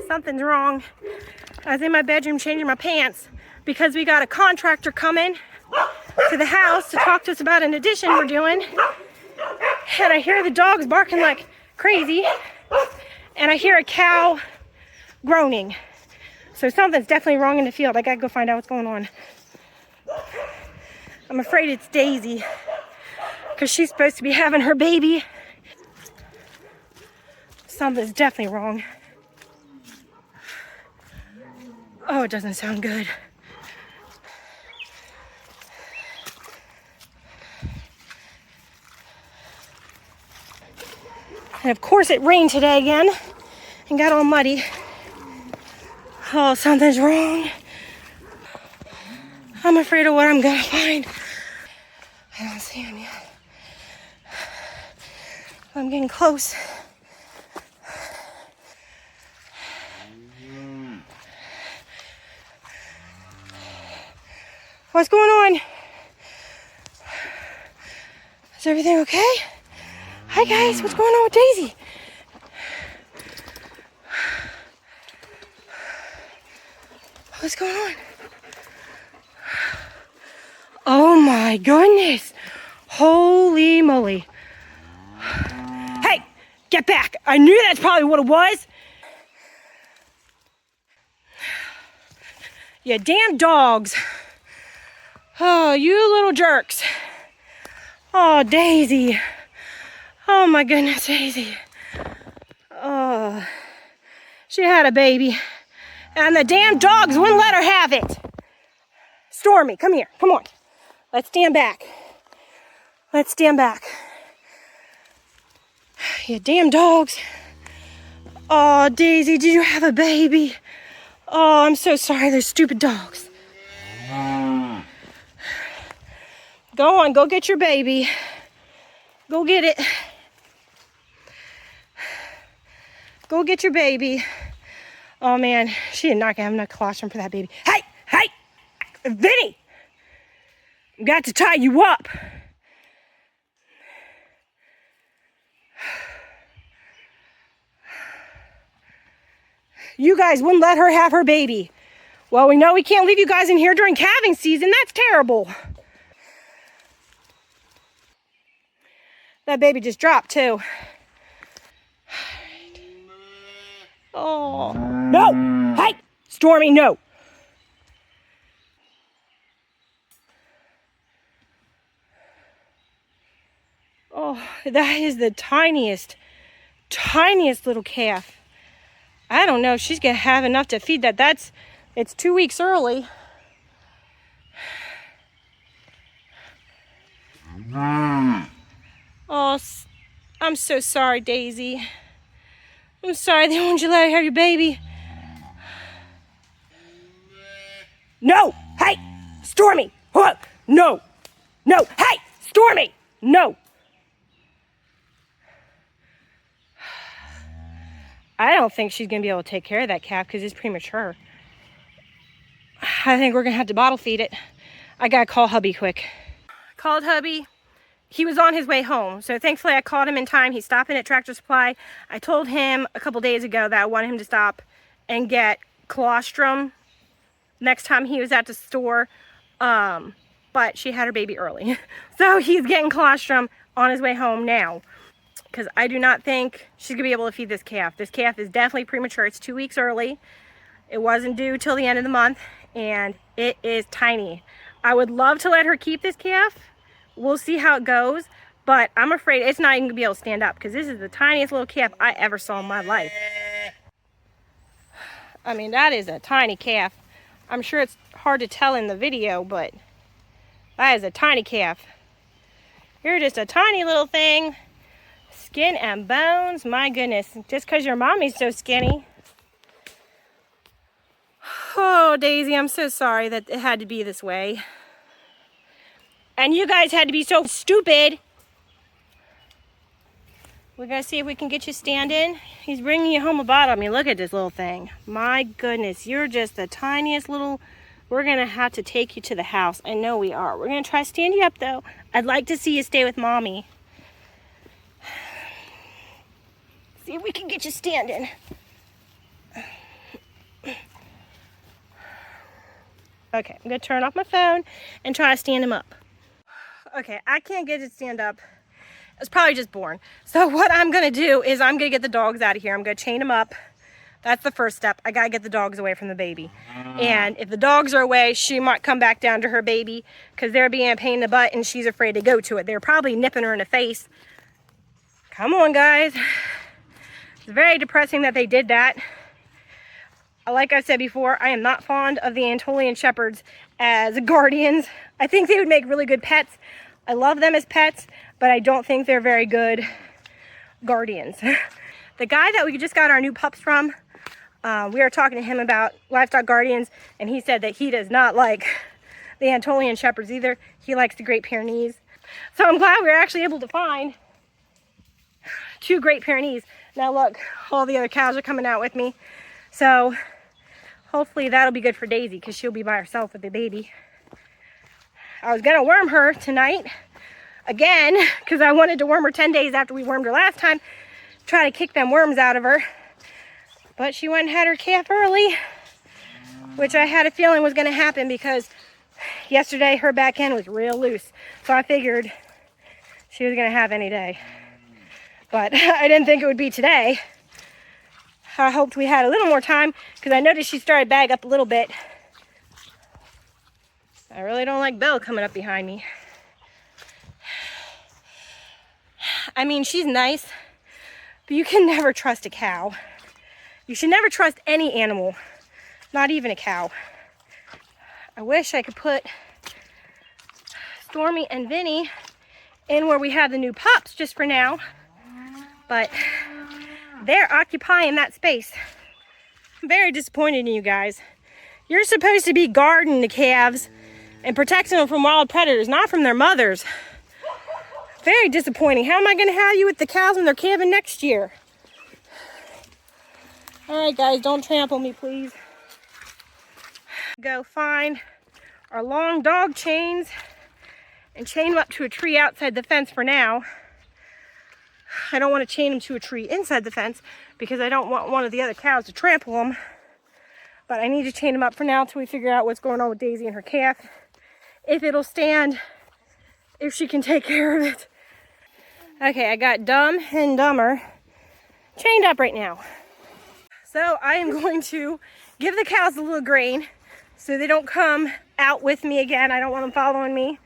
Something's wrong. I was in my bedroom changing my pants because we got a contractor coming to the house to talk to us about an addition we're doing. And I hear the dogs barking like crazy. And I hear a cow groaning. So something's definitely wrong in the field. I gotta go find out what's going on. I'm afraid it's Daisy, because she's supposed to be having her baby. Something's definitely wrong. Oh, it doesn't sound good. And of course it rained today again and got all muddy. Oh, something's wrong. I'm afraid of what I'm gonna find. I don't see him yet. I'm getting close. What's going on? Is everything okay? Hi guys, what's going on with Daisy? What's going on? Oh my goodness. Holy moly. Hey, get back. I knew that's probably what it was. You damn dogs. Oh, you little jerks. Oh, Daisy. Oh my goodness, Daisy. Oh, she had a baby. And the damn dogs wouldn't let her have it. Stormy, come here. Come on. Let's stand back. Let's stand back. You damn dogs. Oh, Daisy, did you have a baby? Oh, I'm so sorry. Those stupid dogs. Go on, go get your baby. Go get it. Go get your baby. Oh man, she did not have enough colostrum for that baby. Hey, hey, Vinny! I've got to tie you up. You guys wouldn't let her have her baby. Well, we know we can't leave you guys in here during calving season. That's terrible. That baby just dropped too. Oh, no! Hey, Stormy, no! Oh, that is the tiniest little calf. I don't know if she's gonna have enough to feed that. It's 2 weeks early. Oh, I'm so sorry, Daisy. I'm sorry they won't you let her have your baby. No! Hey! Stormy! What? No! No! Hey! Stormy! No! I don't think she's going to be able to take care of that calf because it's premature. I think we're going to have to bottle feed it. I got to call hubby quick. Called hubby. He was on his way home, so thankfully I called him in time. He's stopping at Tractor Supply. I told him a couple days ago that I wanted him to stop and get colostrum next time he was at the store, but she had her baby early. So he's getting colostrum on his way home now, because I do not think she's going to be able to feed this calf. This calf is definitely premature. It's 2 weeks early. It wasn't due till the end of the month, and it is tiny. I would love to let her keep this calf. We'll see how it goes, but I'm afraid it's not even going to be able to stand up, because this is the tiniest little calf I ever saw in my life. I mean, that is a tiny calf. I'm sure it's hard to tell in the video, but that is a tiny calf. You're just a tiny little thing. Skin and bones, my goodness. Just because your mommy's so skinny. Oh, Daisy, I'm so sorry that it had to be this way. And you guys had to be so stupid. We're going to see if we can get you standing. He's bringing you home a bottle. I mean, look at this little thing. My goodness, you're just the tiniest little... We're going to have to take you to the house. I know we are. We're going to try to stand you up, though. I'd like to see you stay with Mommy. See if we can get you standing. Okay, I'm gonna turn off my phone and try to stand him up. Okay, I can't get it to stand up. It's probably just born. So what I'm gonna do is I'm gonna get the dogs out of here. I'm gonna chain them up. That's the first step. I gotta get the dogs away from the baby. And if the dogs are away, she might come back down to her baby because they're being a pain in the butt and she's afraid to go to it. They're probably nipping her in the face. Come on, guys. It's very depressing that they did that. Like I said before, I am not fond of the Anatolian Shepherds as guardians. I think they would make really good pets. I love them as pets, but I don't think they're very good guardians. The guy that we just got our new pups from, we were talking to him about livestock guardians, and he said that he does not like the Anatolian Shepherds either. He likes the Great Pyrenees. So I'm glad we were actually able to find 2 Great Pyrenees. Now look, all the other cows are coming out with me. So hopefully that'll be good for Daisy because she'll be by herself with the baby. I was gonna worm her tonight again because I wanted to worm her 10 days after we wormed her last time. Try to kick them worms out of her. But she went and had her calf early, which I had a feeling was gonna happen because yesterday her back end was real loose. So I figured she was gonna have any day. But I didn't think it would be today. I hoped we had a little more time because I noticed she started bag up a little bit. I really don't like Belle coming up behind me. I mean, she's nice, but you can never trust a cow. You should never trust any animal, not even a cow. I wish I could put Stormy and Vinny in where we have the new pups just for now, but they're occupying that space. I'm very disappointed in you guys. You're supposed to be guarding the calves and protecting them from wild predators, not from their mothers. Very disappointing. How am I going to have you with the cows when they're calving next year? All right, guys, don't trample me, please. Go find our long dog chains and chain them up to a tree outside the fence for now. I don't want to chain them to a tree inside the fence because I don't want one of the other cows to trample them. But I need to chain them up for now until we figure out what's going on with Daisy and her calf. If it'll stand, if she can take care of it. Okay, I got Dumb and Dumber chained up right now. So I am going to give the cows a little grain so they don't come out with me again. I don't want them following me.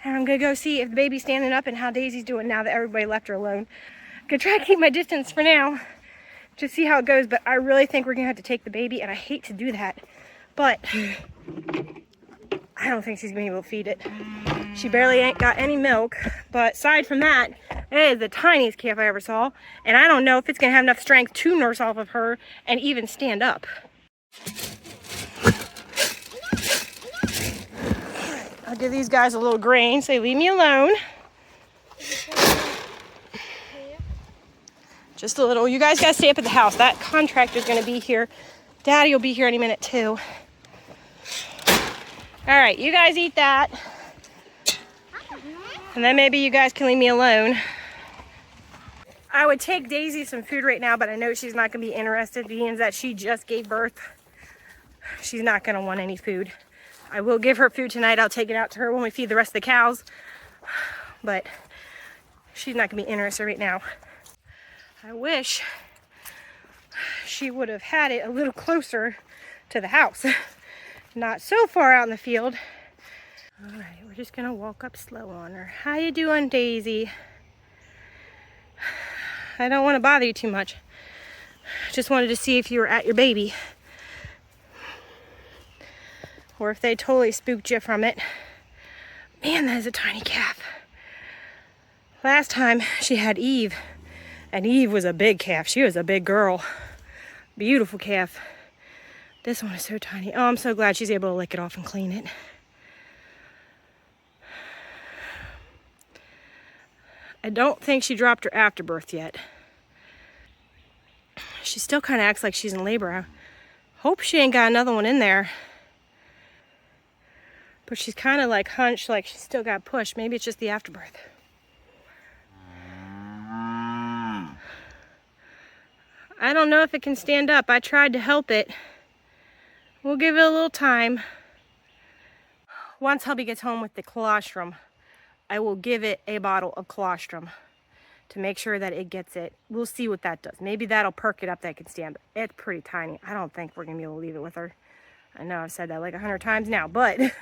And I'm gonna go see if the baby's standing up and how Daisy's doing now that everybody left her alone. I'm gonna try to keep my distance for now, just see how it goes, but I really think we're gonna have to take the baby, and I hate to do that, but I don't think she's gonna be able to feed it. She barely ain't got any milk, but aside from that, it is the tiniest calf I ever saw, and I don't know if it's gonna have enough strength to nurse off of her and even stand up. I'll give these guys a little grain, say leave me alone. Just a little. You guys gotta stay up at the house. That contractor's gonna be here. Daddy will be here any minute too. All right, you guys eat that. And then maybe you guys can leave me alone. I would take Daisy some food right now, but I know she's not gonna be interested, being that she just gave birth. She's not gonna want any food. I will give her food tonight. I'll take it out to her when we feed the rest of the cows. But she's not gonna be interested right now. I wish she would have had it a little closer to the house. Not so far out in the field. All right, we're just gonna walk up slow on her. How you doing, Daisy? I don't want to bother you too much. Just wanted to see if you were at your baby. Or if they totally spooked you from it. Man, that is a tiny calf. Last time she had Eve, and Eve was a big calf. She was a big girl. Beautiful calf. This one is so tiny. Oh, I'm so glad she's able to lick it off and clean it. I don't think she dropped her afterbirth yet. She still kind of acts like she's in labor. I hope she ain't got another one in there. But she's kind of like hunched, like she's still got pushed. Maybe it's just the afterbirth. I don't know if it can stand up. I tried to help it. We'll give it a little time. once hubby gets home with the colostrum, I will give it a bottle of colostrum to make sure that it gets it. We'll see what that does. Maybe that'll perk it up that it can stand, but it's pretty tiny. I don't think we're gonna be able to leave it with her. I know I've said that like 100 times now, but it's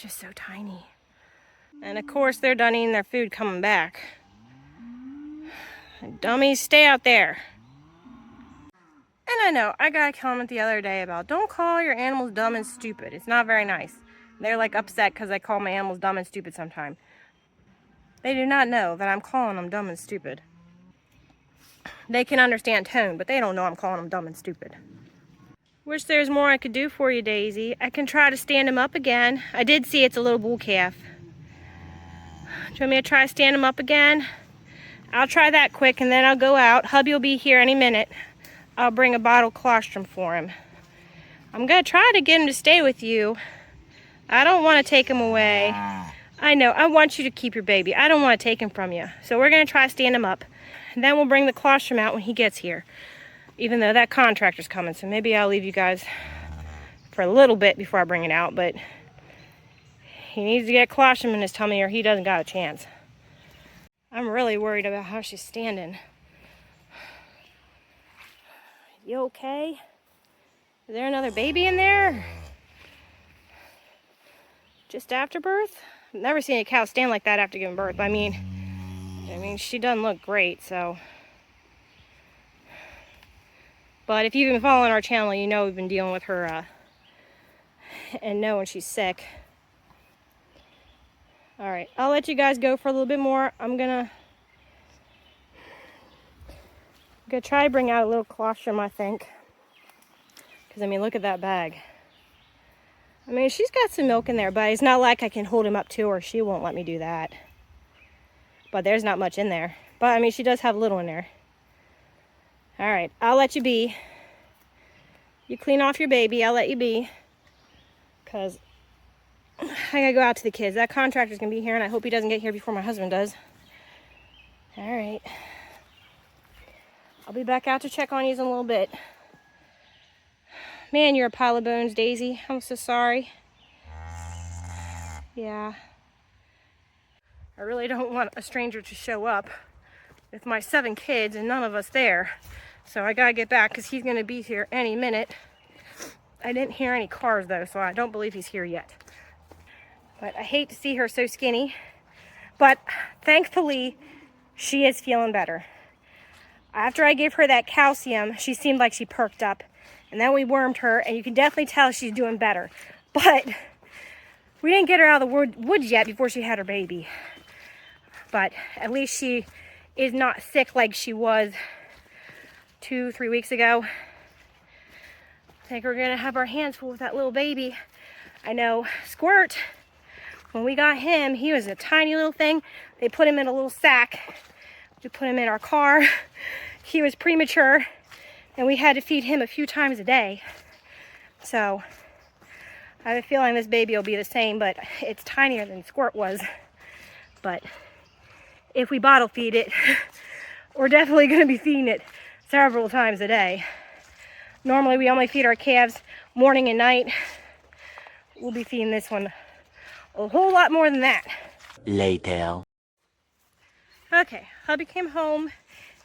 just so tiny. And of course they're done eating their food coming back. Dummies, stay out there. And I know, I got a comment the other day about don't call your animals dumb and stupid. It's not very nice. They're like upset because I call my animals dumb and stupid sometimes. They do not know that I'm calling them dumb and stupid. They can understand tone, but they don't know I'm calling them dumb and stupid. Wish there's more I could do for you, Daisy. I can try to stand him up again. I did see it's a little bull calf. Do you want me to try to stand him up again? I'll try that quick and then I'll go out. Hubby will be here any minute. I'll bring a bottle of colostrum for him. I'm gonna try to get him to stay with you. I don't want to take him away. I know, I want you to keep your baby. I don't want to take him from you. So we're gonna try to stand him up. And then we'll bring the colostrum out when he gets here. Even though that contractor's coming, so maybe I'll leave you guys for a little bit before I bring it out, but he needs to get colostrum in his tummy or he doesn't got a chance. I'm really worried about how she's standing. You okay? Is there another baby in there? Just after birth? I've never seen a cow stand like that after giving birth. I mean, she doesn't look great, so. But if you've been following our channel, you know we've been dealing with her and know when she's sick. All right, I'll let you guys go for a little bit more. I'm gonna try to bring out a little colostrum, I think. Because, I mean, look at that bag. I mean, she's got some milk in there, but it's not like I can hold him up to her. She won't let me do that. But there's not much in there. But, I mean, she does have a little in there. All right, I'll let you be. You clean off your baby, I'll let you be. Because I gotta go out to the kids. That contractor's gonna be here, and I hope he doesn't get here before my husband does. All right. I'll be back out to check on you in a little bit. Man, you're a pile of bones, Daisy. I'm so sorry. Yeah. I really don't want a stranger to show up with my 7 kids and none of us there. So I gotta get back because he's gonna be here any minute. I didn't hear any cars though, so I don't believe he's here yet. But I hate to see her so skinny. But thankfully, she is feeling better. After I gave her that calcium, she seemed like she perked up. And then we wormed her, and you can definitely tell she's doing better. But we didn't get her out of the woods yet before she had her baby. But at least she is not sick like she was 2-3 weeks ago. I think we're gonna have our hands full with that little baby. I know Squirt, when we got him, he was a tiny little thing. They put him in a little sack. We put him in our car. He was premature, and we had to feed him a few times a day. So I have a feeling this baby will be the same, but it's tinier than Squirt was. But if we bottle feed it, we're definitely going to be feeding it several times a day. Normally we only feed our calves morning and night. We'll be feeding this one a whole lot more than that. Later. Okay, hubby came home.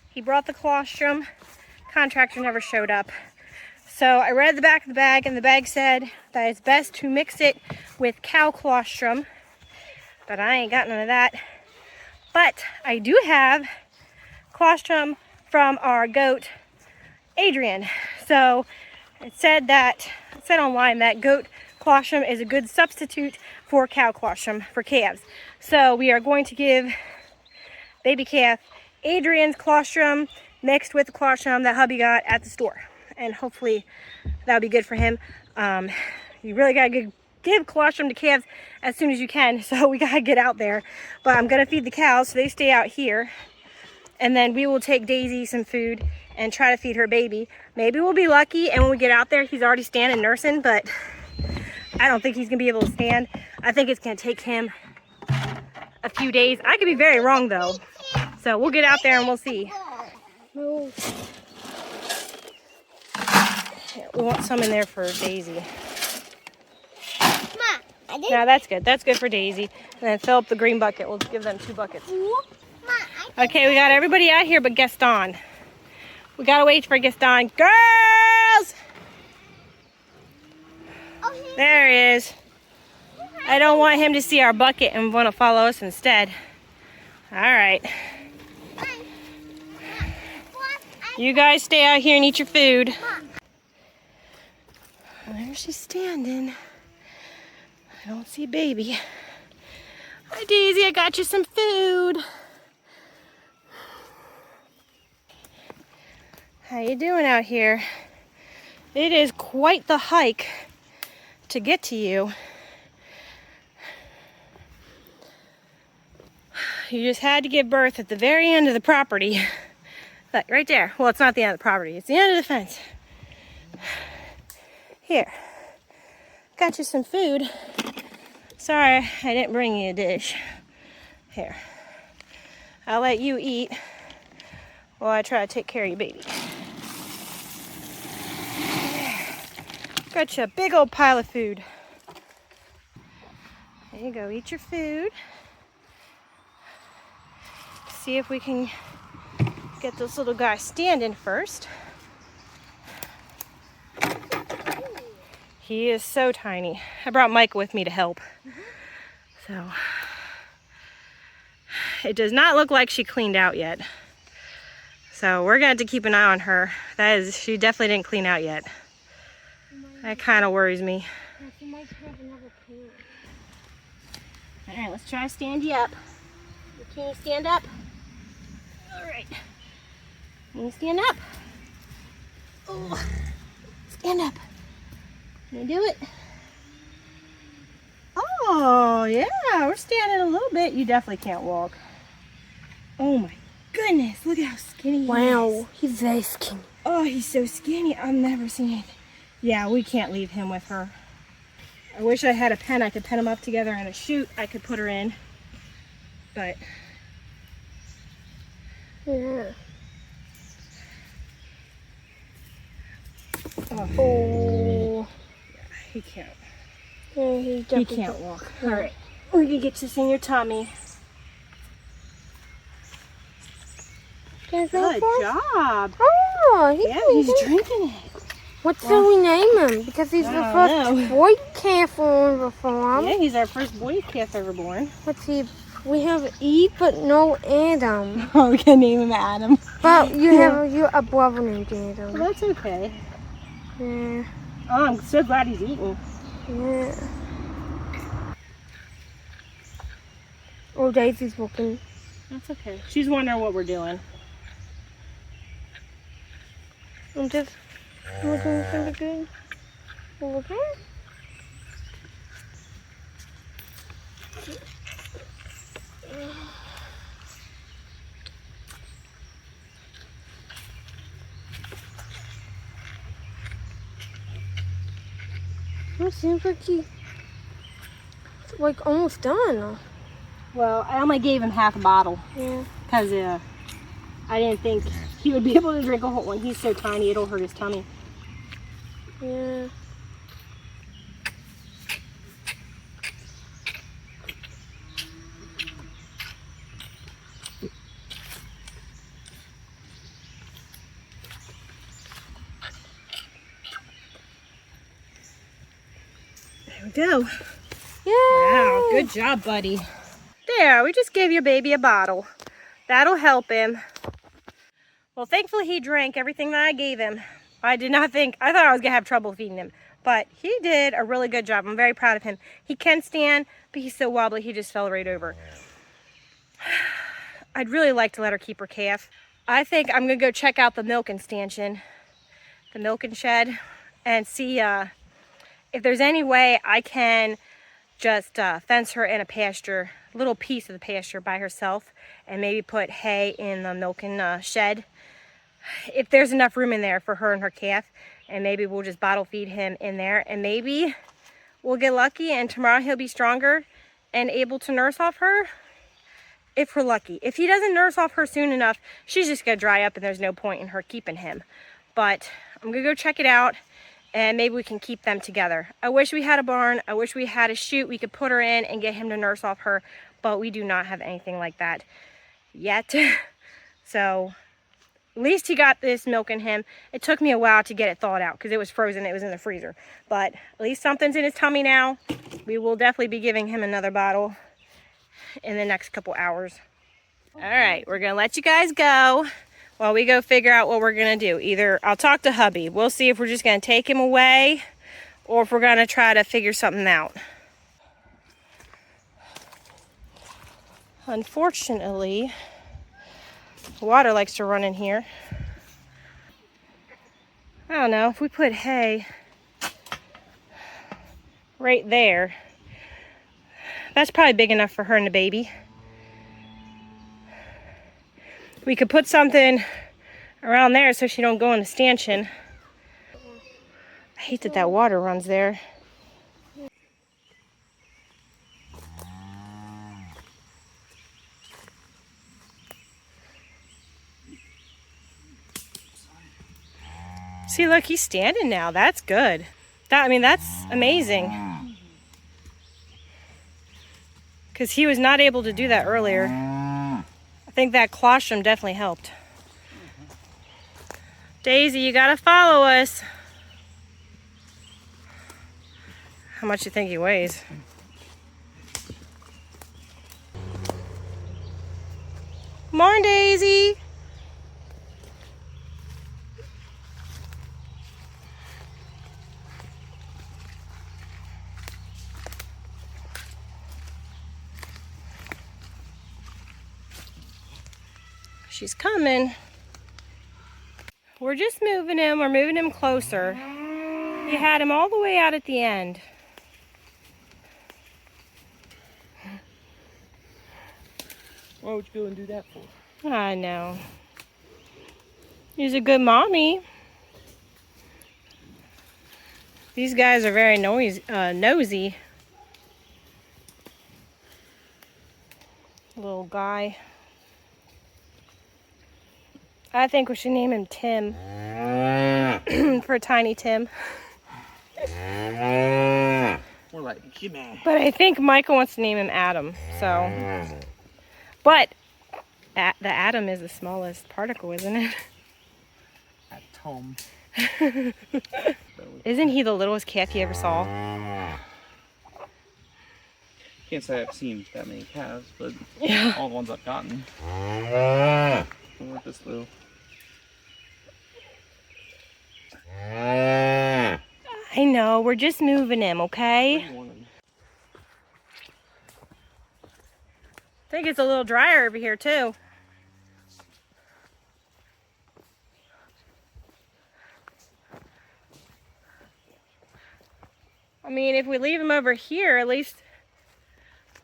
He brought the colostrum. Contractor never showed up. So I read the back of the bag, and the bag said that it's best to mix it with cow colostrum. But I ain't got none of that. But I do have colostrum from our goat, Adrian. So it said online that goat colostrum is a good substitute for cow colostrum for calves. So we are going to give baby calf Adrian's colostrum mixed with the colostrum that hubby got at the store. And hopefully that'll be good for him. You really gotta give colostrum to calves as soon as you can, so we gotta get out there. But I'm gonna feed the cows so they stay out here. And then we will take Daisy some food and try to feed her baby. Maybe we'll be lucky, and when we get out there, he's already standing nursing, but I don't think he's gonna be able to stand. I think it's gonna take him a few days. I could be very wrong though. So we'll get out there and we'll see. We want some in there for Daisy. No, that's good. That's good for Daisy. And then fill up the green bucket. We'll give them 2 buckets. Okay, we got everybody out here but Gaston. We gotta wait for Gaston. Girls! There he is. I don't want him to see our bucket and want to follow us instead. All right. You guys stay out here and eat your food. There she's standing. I don't see baby. Hi Daisy, I got you some food. How you doing out here? It is quite the hike to get to you. You just had to give birth at the very end of the property. Look, right there. Well, it's not the end of the property. It's the end of the fence. Here. Got you some food. Sorry, I didn't bring you a dish. Here. I'll let you eat while I try to take care of your baby. Got you a big old pile of food. There you go. Eat your food. See if we can get this little guy standing first. He is so tiny. I brought Mike with me to help. So it does not look like she cleaned out yet. So we're gonna have to keep an eye on her. She definitely didn't clean out yet. That kind of worries me. All right, let's try to stand you up. Can you stand up? All right. Can you stand up? Oh, stand up. Can you do it? Oh, yeah, we're standing a little bit. You definitely can't walk. Oh my goodness, look how skinny he is. Wow, he's very skinny. Oh, he's so skinny. I've never seen anything. Yeah, we can't leave him with her. I wish I had a pen. I could pen them up together and a chute I could put her in. But Yeah. oh. He can't. Yeah, He can't walk. All right, we're gonna get this in your tummy. Good job. Oh, Yeah, he's drinking it. What should we name him? Because he's the first boy calf on the farm. Yeah, he's our first boy calf ever born. Let's see. We have Eve, but no Adam. Oh, we can name him Adam. But you have a brother named Adam. Well, that's okay. Yeah. Oh, I'm so glad he's eating. Yeah. Oh, Daisy's looking. That's okay. She's wondering what we're doing. I'm just looking pretty good. Okay. It seems like he's like almost done. Well, I only gave him half a bottle. Yeah. Because I didn't think he would be able to drink a whole one. He's so tiny, it'll hurt his tummy. Yeah. There we go. Yeah. Wow, good job, buddy. There, we just gave your baby a bottle. That'll help him. Well, thankfully he drank everything that I gave him. I thought I was gonna have trouble feeding him, but he did a really good job. I'm very proud of him. He can stand, but he's so wobbly, he just fell right over. I'd really like to let her keep her calf. I think I'm gonna go check out the milking stanchion, the milking shed, and see if there's any way I can just fence her in a pasture, little piece of the pasture by herself, and maybe put hay in the milking shed. If there's enough room in there for her and her calf, and maybe we'll just bottle feed him in there, and maybe we'll get lucky and tomorrow he'll be stronger and able to nurse off her, if we're lucky. If he doesn't nurse off her soon enough, she's just gonna dry up and there's no point in her keeping him. But I'm gonna go check it out, and maybe we can keep them together. I wish we had a barn. I wish we had a chute we could put her in and get him to nurse off her, but we do not have anything like that yet. So at least he got this milk in him. It took me a while to get it thawed out because it was frozen. It was in the freezer, but at least something's in his tummy now. We will definitely be giving him another bottle in the next couple hours. All right, we're gonna let you guys go while we go figure out what we're gonna do. Either I'll talk to hubby. We'll see if we're just gonna take him away or if we're gonna try to figure something out. Unfortunately, water likes to run in here. I don't know, if we put hay right there, that's probably big enough for her and the baby. We could put something around there so she don't go in the stanchion. I hate that that water runs there. See, look, he's standing now. That's good. I mean, that's amazing. Because he was not able to do that earlier. I think that colostrum definitely helped. Daisy, you gotta follow us. How much do you think he weighs? Come on, Daisy. She's coming. We're just moving him. We're moving him closer. You had him all the way out at the end. Why would you go and do that for? I know. He's a good mommy. These guys are very nosy. Little guy. I think we should name him Tim. For Tiny Tim. More like Jimmy. But I think Michael wants to name him Adam. So, but the atom is the smallest particle, isn't it? Atom. Isn't he the littlest calf you ever saw? Can't say I've seen that many calves, but Yeah. all the ones I've gotten. Look at this little. I know, we're just moving him, okay? I think it's a little drier over here too. I mean, if we leave him over here, at least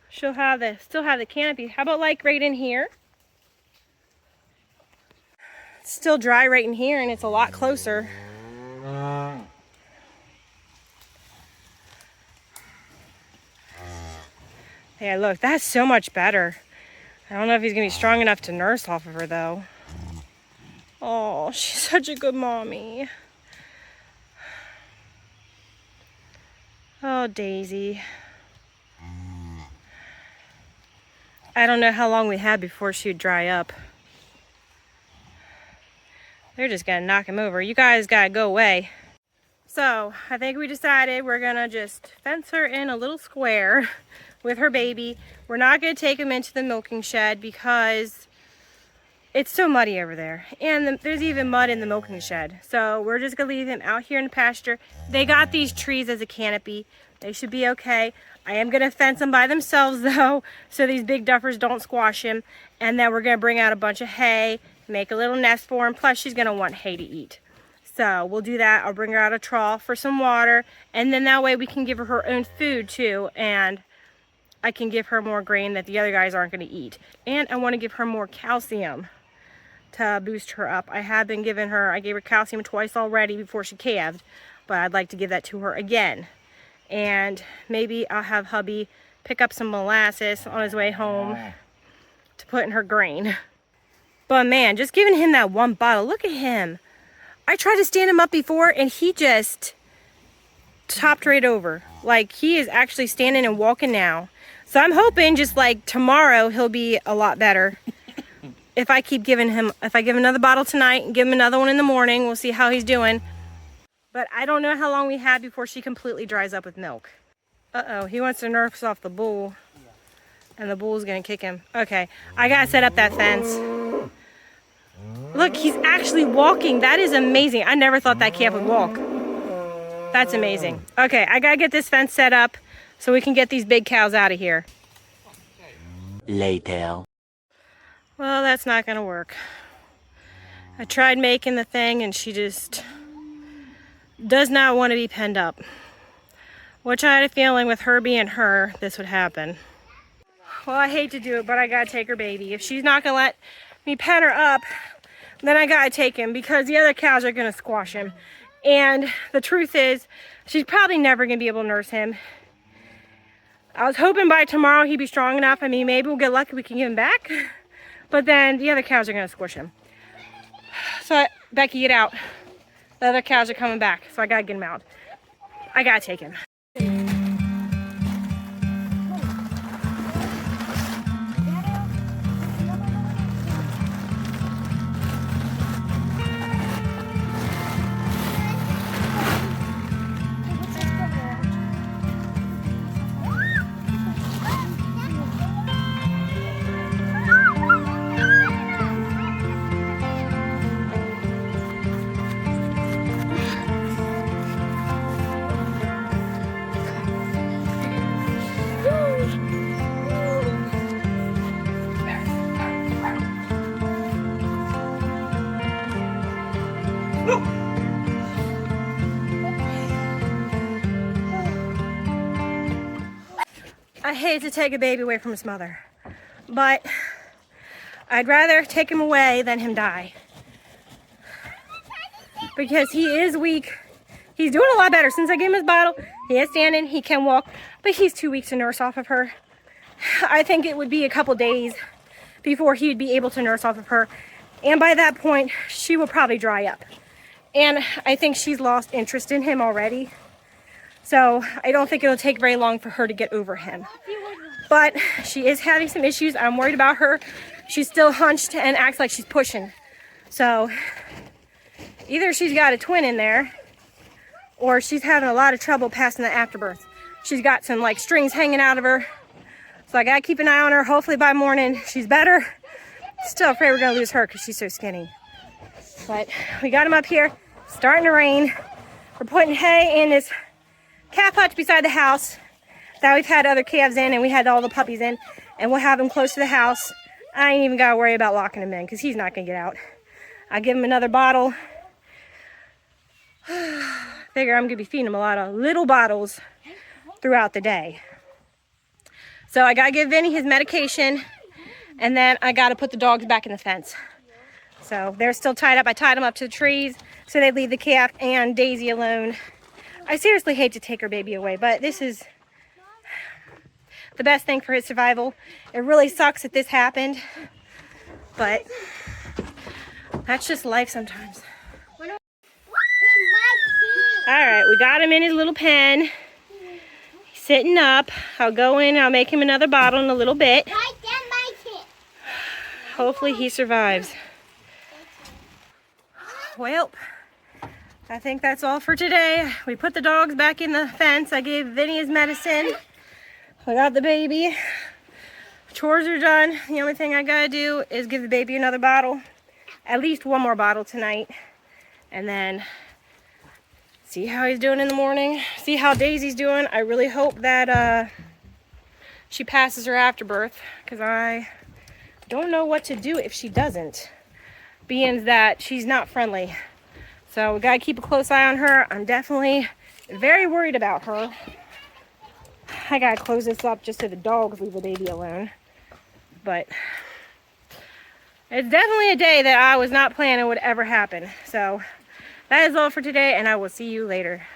she'll have still have the canopy. How about like right in here? It's still dry right in here and it's a lot closer. Yeah, look, that's so much better. I don't know if he's gonna be strong enough to nurse off of her though. Oh, she's such a good mommy. Oh, Daisy. I don't know how long we had before she would dry up. They're just gonna knock him over. You guys gotta go away. So, I think we decided we're gonna just fence her in a little square with her baby. We're not gonna take him into the milking shed because it's so muddy over there. And there's even mud in the milking shed. So we're just gonna leave him out here in the pasture. They got these trees as a canopy. They should be okay. I am gonna fence them by themselves though, so these big duffers don't squash him. And then we're gonna bring out a bunch of hay, make a little nest for him. Plus she's gonna want hay to eat. So we'll do that. I'll bring her out a trough for some water. And then that way we can give her her own food too. And I can give her more grain that the other guys aren't gonna eat. And I wanna give her more calcium to boost her up. I gave her calcium twice already before she calved, but I'd like to give that to her again. And maybe I'll have hubby pick up some molasses on his way home to put in her grain. But man, just giving him that one bottle, look at him. I tried to stand him up before and he just topped right over. Like, he is actually standing and walking now. So I'm hoping just like tomorrow he'll be a lot better. If I keep giving him, if I give another bottle tonight and give him another one in the morning, we'll see how he's doing. But I don't know how long we have before she completely dries up with milk. Uh-oh, he wants to nurse off the bull. And the bull's gonna kick him. Okay, I gotta set up that fence. Look, he's actually walking. That is amazing. I never thought that calf would walk. That's amazing. Okay, I gotta get this fence set up so we can get these big cows out of here. Later. Well, that's not gonna work. I tried making the thing and she just does not want to be penned up. Which I had a feeling with her being her, this would happen. Well, I hate to do it, but I gotta take her baby. If she's not gonna let me pen her up, then I gotta take him because the other cows are gonna squash him. And the truth is, she's probably never gonna be able to nurse him. I was hoping by tomorrow he'd be strong enough. I mean, maybe we'll get lucky, we can give him back. But then the other cows are gonna squish him. So, Becky, get out. The other cows are coming back, so I gotta get him out. I gotta take him. I hate to take a baby away from his mother, but I'd rather take him away than him die. Because he is weak. He's doing a lot better since I gave him his bottle. He is standing, he can walk, but he's too weak to nurse off of her. I think it would be a couple days before he would be able to nurse off of her. And by that point, she will probably dry up. And I think she's lost interest in him already. So I don't think it'll take very long for her to get over him. But she is having some issues. I'm worried about her. She's still hunched and acts like she's pushing. So either she's got a twin in there or she's having a lot of trouble passing the afterbirth. She's got some like strings hanging out of her. So I gotta keep an eye on her. Hopefully by morning she's better. Still afraid we're gonna lose her because she's so skinny. But we got him up here. It's starting to rain. We're putting hay in this calf hutch beside the house that we've had other calves in and we had all the puppies in, and we'll have him close to the house. I ain't even gotta worry about locking him in because he's not gonna get out. I'll give him another bottle. Figure I'm gonna be feeding him a lot of little bottles throughout the day. So I gotta give Vinny his medication and then I gotta put the dogs back in the fence. So they're still tied up. I tied them up to the trees so they leave the calf and Daisy alone. I seriously hate to take her baby away, but this is the best thing for his survival. It really sucks that this happened, but that's just life sometimes. All right, we got him in his little pen. He's sitting up. I'll go in, I'll make him another bottle in a little bit. Hopefully he survives. Well, I think that's all for today. We put the dogs back in the fence. I gave Vinny his medicine. I got the baby. Chores are done. The only thing I gotta do is give the baby another bottle. At least one more bottle tonight. And then see how he's doing in the morning. See how Daisy's doing. I really hope that she passes her afterbirth, because I don't know what to do if she doesn't, being that she's not friendly. So we gotta keep a close eye on her. I'm definitely very worried about her. I gotta close this up just so the dogs leave the baby alone. But it's definitely a day that I was not planning would ever happen. So that is all for today, and I will see you later.